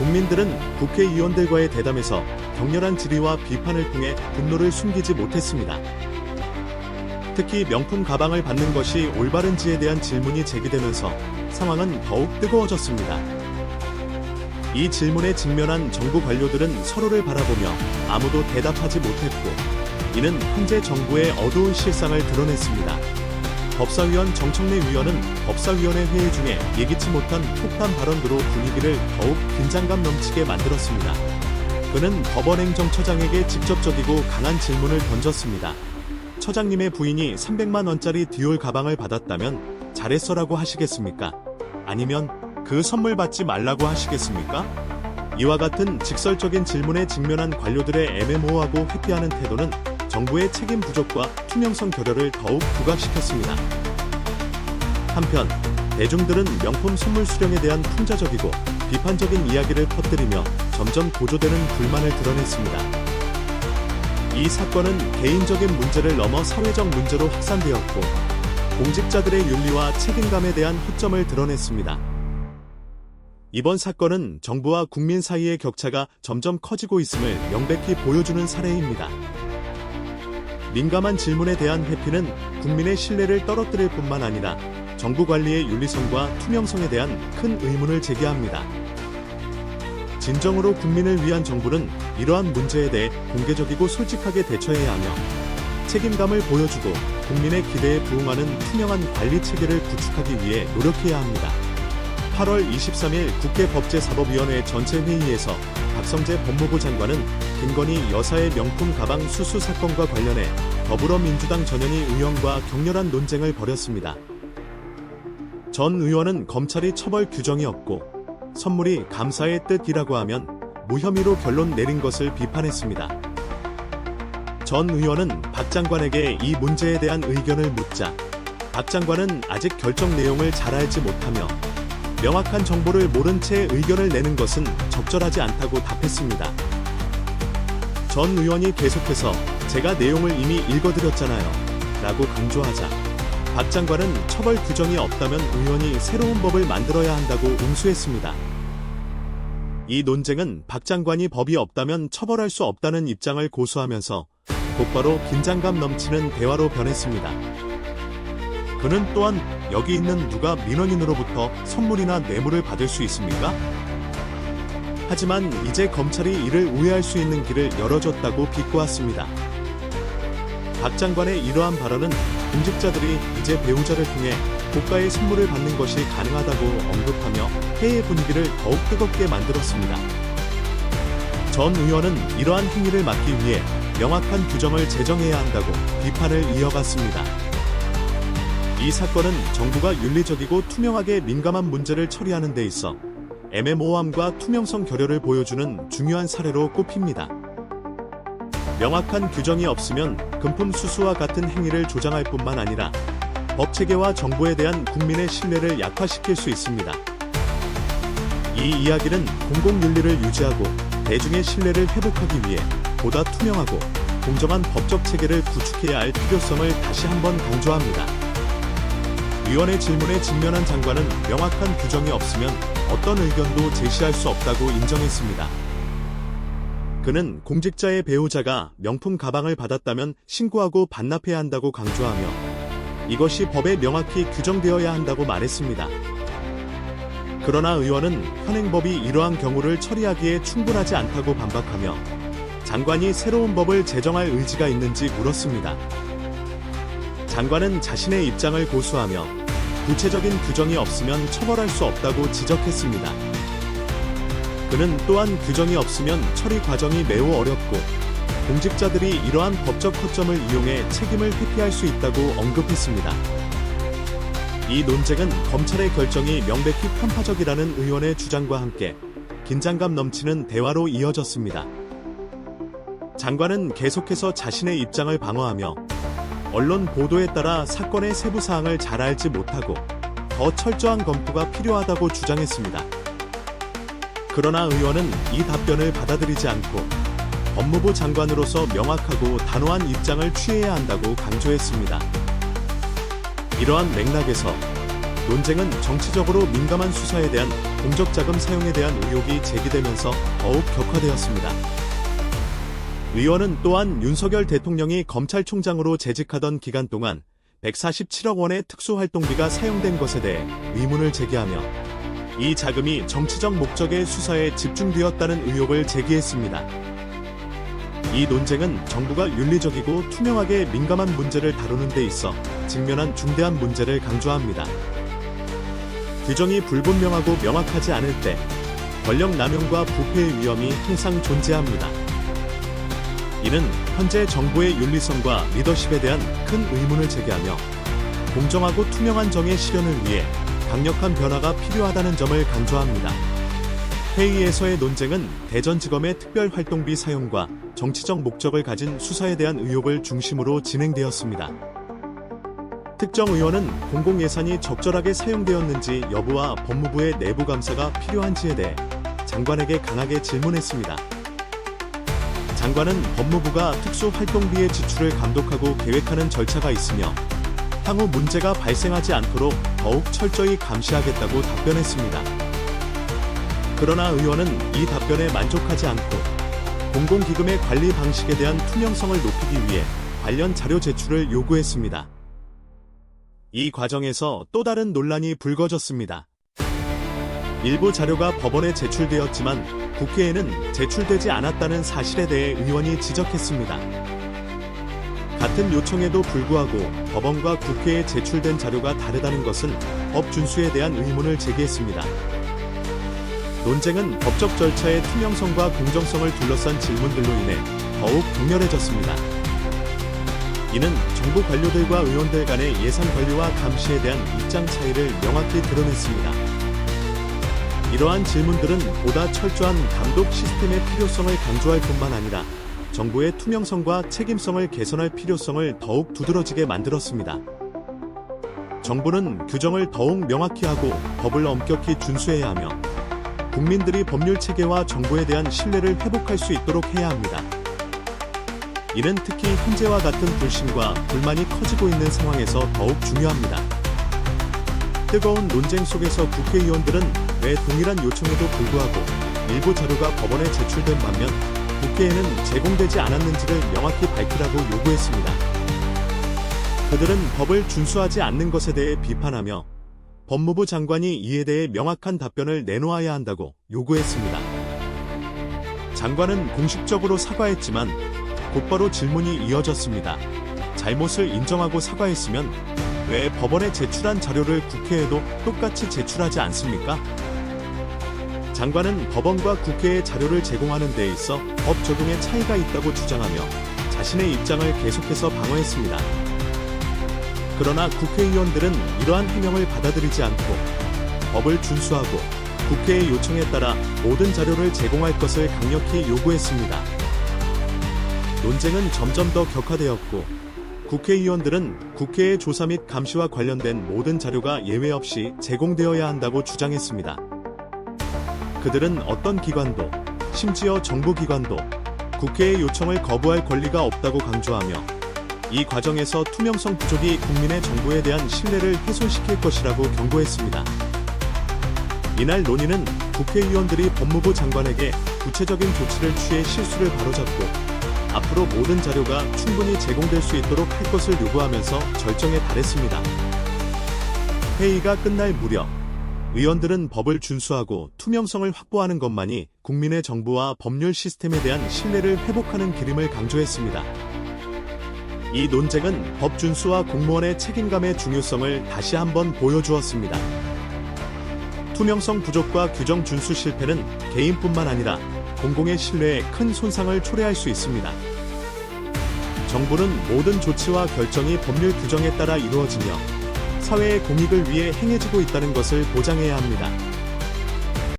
국민들은 국회의원들과의 대담에서 격렬한 질의와 비판을 통해 분노를 숨기지 못했습니다. 특히 명품 가방을 받는 것이 올바른지에 대한 질문이 제기되면서 상황은 더욱 뜨거워졌습니다. 이 질문에 직면한 정부 관료들은 서로를 바라보며 아무도 대답하지 못했고, 이는 현재 정부의 어두운 실상을 드러냈습니다. 법사위원 정청래 위원은 법사위원회 회의 중에 예기치 못한 폭탄 발언으로 분위기를 더욱 긴장감 넘치게 만들었습니다. 그는 법원행정처장에게 직접적이고 강한 질문을 던졌습니다. 처장님의 부인이 300만 원짜리 디올 가방을 받았다면 잘했어라고 하시겠습니까? 아니면 그 선물 받지 말라고 하시겠습니까? 이와 같은 직설적인 질문에 직면한 관료들의 애매모호하고 회피하는 태도는 정부의 책임 부족과 투명성 결여를 더욱 부각시켰습니다. 한편 대중들은 명품 선물 수령에 대한 풍자적이고 비판적인 이야기를 퍼뜨리며 점점 고조되는 불만을 드러냈습니다. 이 사건은 개인적인 문제를 넘어 사회적 문제로 확산되었고, 공직자들의 윤리와 책임감에 대한 허점을 드러냈습니다. 이번 사건은 정부와 국민 사이의 격차가 점점 커지고 있음을 명백히 보여주는 사례입니다. 민감한 질문에 대한 회피는 국민의 신뢰를 떨어뜨릴 뿐만 아니라 정부 관리의 윤리성과 투명성에 대한 큰 의문을 제기합니다. 진정으로 국민을 위한 정부는 이러한 문제에 대해 공개적이고 솔직하게 대처해야 하며, 책임감을 보여주고 국민의 기대에 부응하는 투명한 관리 체계를 구축하기 위해 노력해야 합니다. 8월 23일 국회법제사법위원회 전체 회의에서 박성재 법무부 장관은 김건희 여사의 명품 가방 수수 사건과 관련해 더불어민주당 전현희 의원과 격렬한 논쟁을 벌였습니다. 전 의원은 검찰이 처벌 규정이 없고 선물이 감사의 뜻이라고 하면 무혐의로 결론 내린 것을 비판했습니다. 전 의원은 박 장관에게 이 문제에 대한 의견을 묻자 박 장관은 아직 결정 내용을 잘 알지 못하며 명확한 정보를 모른 채 의견을 내는 것은 적절하지 않다고 답했습니다. 전 의원이 계속해서 제가 내용을 이미 읽어드렸잖아요 라고 강조하자 박 장관은 처벌 규정이 없다면 의원이 새로운 법을 만들어야 한다고 응수했습니다. 이 논쟁은 박 장관이 법이 없다면 처벌할 수 없다는 입장을 고수하면서 곧바로 긴장감 넘치는 대화로 변했습니다. 그는 또한 여기 있는 누가 민원인으로부터 선물이나 뇌물을 받을 수 있습니까? 하지만 이제 검찰이 이를 우회할 수 있는 길을 열어줬다고 비꼬았습니다. 박 장관의 이러한 발언은 공직자들이 이제 배우자를 통해 고가의 선물을 받는 것이 가능하다고 언급하며 회의 분위기를 더욱 뜨겁게 만들었습니다. 전 의원은 이러한 행위를 막기 위해 명확한 규정을 제정해야 한다고 비판을 이어갔습니다. 이 사건은 정부가 윤리적이고 투명하게 민감한 문제를 처리하는 데 있어 애매모호함과 투명성 결여를 보여주는 중요한 사례로 꼽힙니다. 명확한 규정이 없으면 금품 수수와 같은 행위를 조장할 뿐만 아니라 법체계와 정부에 대한 국민의 신뢰를 약화시킬 수 있습니다. 이 이야기는 공공윤리를 유지하고 대중의 신뢰를 회복하기 위해 보다 투명하고 공정한 법적 체계를 구축해야 할 필요성을 다시 한번 강조합니다. 위원의 질문에 직면한 장관은 명확한 규정이 없으면 어떤 의견도 제시할 수 없다고 인정했습니다. 그는 공직자의 배우자가 명품 가방을 받았다면 신고하고 반납해야 한다고 강조하며 이것이 법에 명확히 규정되어야 한다고 말했습니다. 그러나 의원은 현행법이 이러한 경우를 처리하기에 충분하지 않다고 반박하며 장관이 새로운 법을 제정할 의지가 있는지 물었습니다. 장관은 자신의 입장을 고수하며 구체적인 규정이 없으면 처벌할 수 없다고 지적했습니다. 그는 또한 규정이 없으면 처리 과정이 매우 어렵고 공직자들이 이러한 법적 허점을 이용해 책임을 회피할 수 있다고 언급했습니다. 이 논쟁은 검찰의 결정이 명백히 편파적이라는 의원의 주장과 함께 긴장감 넘치는 대화로 이어졌습니다. 장관은 계속해서 자신의 입장을 방어하며 언론 보도에 따라 사건의 세부 사항을 잘 알지 못하고 더 철저한 검토가 필요하다고 주장했습니다. 그러나 의원은 이 답변을 받아들이지 않고 법무부 장관으로서 명확하고 단호한 입장을 취해야 한다고 강조했습니다. 이러한 맥락에서 논쟁은 정치적으로 민감한 수사에 대한 공적 자금 사용에 대한 의혹이 제기되면서 더욱 격화되었습니다. 의원은 또한 윤석열 대통령이 검찰총장으로 재직하던 기간 동안 147억 원의 특수활동비가 사용된 것에 대해 의문을 제기하며 이 자금이 정치적 목적의 수사에 집중되었다는 의혹을 제기했습니다. 이 논쟁은 정부가 윤리적이고 투명하게 민감한 문제를 다루는 데 있어 직면한 중대한 문제를 강조합니다. 규정이 불분명하고 명확하지 않을 때 권력 남용과 부패의 위험이 항상 존재합니다. 이는 현재 정부의 윤리성과 리더십에 대한 큰 의문을 제기하며 공정하고 투명한 정의 실현을 위해 강력한 변화가 필요하다는 점을 강조합니다. 회의에서의 논쟁은 대전지검의 특별활동비 사용과 정치적 목적을 가진 수사에 대한 의혹을 중심으로 진행되었습니다. 특정 의원은 공공예산이 적절하게 사용되었는지 여부와 법무부의 내부 감사가 필요한지에 대해 장관에게 강하게 질문했습니다. 장관은 법무부가 특수활동비의 지출을 감독하고 계획하는 절차가 있으며 향후 문제가 발생하지 않도록 더욱 철저히 감시하겠다고 답변했습니다. 그러나 의원은 이 답변에 만족하지 않고 공공기금의 관리 방식에 대한 투명성을 높이기 위해 관련 자료 제출을 요구했습니다. 이 과정에서 또 다른 논란이 불거졌습니다. 일부 자료가 법원에 제출되었지만 국회에는 제출되지 않았다는 사실에 대해 의원이 지적했습니다. 같은 요청에도 불구하고 법원과 국회에 제출된 자료가 다르다는 것은 법 준수에 대한 의문을 제기했습니다. 논쟁은 법적 절차의 투명성과 공정성을 둘러싼 질문들로 인해 더욱 격렬해졌습니다. 이는 정부 관료들과 의원들 간의 예산 관리와 감시에 대한 입장 차이를 명확히 드러냈습니다. 이러한 질문들은 보다 철저한 감독 시스템의 필요성을 강조할 뿐만 아니라 정부의 투명성과 책임성을 개선할 필요성을 더욱 두드러지게 만들었습니다. 정부는 규정을 더욱 명확히 하고 법을 엄격히 준수해야 하며 국민들이 법률 체계와 정부에 대한 신뢰를 회복할 수 있도록 해야 합니다. 이는 특히 현재와 같은 불신과 불만이 커지고 있는 상황에서 더욱 중요합니다. 뜨거운 논쟁 속에서 국회의원들은 왜 동일한 요청에도 불구하고 일부 자료가 법원에 제출된 반면 국회에는 제공되지 않았는지를 명확히 밝히라고 요구했습니다. 그들은 법을 준수하지 않는 것에 대해 비판하며 법무부 장관이 이에 대해 명확한 답변을 내놓아야 한다고 요구했습니다. 장관은 공식적으로 사과했지만 곧바로 질문이 이어졌습니다. 잘못을 인정하고 사과했으면 왜 법원에 제출한 자료를 국회에도 똑같이 제출하지 않습니까? 장관은 법원과 국회에 자료를 제공하는 데 있어 법 적용에 차이가 있다고 주장하며 자신의 입장을 계속해서 방어했습니다. 그러나 국회의원들은 이러한 해명을 받아들이지 않고 법을 준수하고 국회의 요청에 따라 모든 자료를 제공할 것을 강력히 요구했습니다. 논쟁은 점점 더 격화되었고 국회의원들은 국회의 조사 및 감시와 관련된 모든 자료가 예외 없이 제공되어야 한다고 주장했습니다. 그들은 어떤 기관도, 심지어 정부기관도 국회의 요청을 거부할 권리가 없다고 강조하며 이 과정에서 투명성 부족이 국민의 정부에 대한 신뢰를 훼손시킬 것이라고 경고했습니다. 이날 논의는 국회의원들이 법무부 장관에게 구체적인 조치를 취해 실수를 바로잡고 앞으로 모든 자료가 충분히 제공될 수 있도록 할 것을 요구하면서 절정에 달했습니다. 회의가 끝날 무렵 의원들은 법을 준수하고 투명성을 확보하는 것만이 국민의 정부와 법률 시스템에 대한 신뢰를 회복하는 길임을 강조했습니다. 이 논쟁은 법 준수와 공무원의 책임감의 중요성을 다시 한번 보여주었습니다. 투명성 부족과 규정 준수 실패는 개인뿐만 아니라 공공의 신뢰에 큰 손상을 초래할 수 있습니다. 정부는 모든 조치와 결정이 법률 규정에 따라 이루어지며 사회의 공익을 위해 행해지고 있다는 것을 보장해야 합니다.